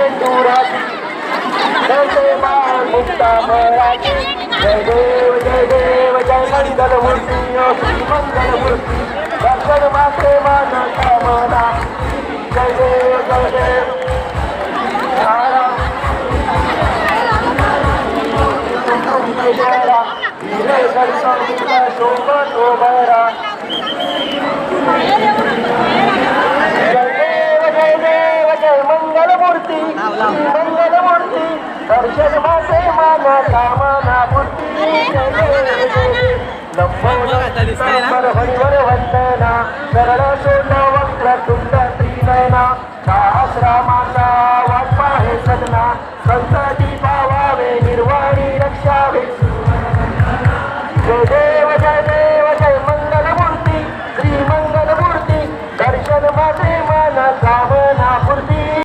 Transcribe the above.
शेंदुराची जय महान मुक्ता मराठी जय देव जय मंगलमूर्ती श्री मंगलमूर्ती दर्शन मात्रे मान कामना जय देव शोभन उभरा जय मंगलमूर्ती मंगलमूर्ती दर्शन माते मान कामना मूर्ती लंबर हरिवर वंदना सरळ सोन वक्र तुंड त्रिनयना सहस्रामाचा वाटपा हे सदना संतती पावावे निर्वाणी रक्षावे जय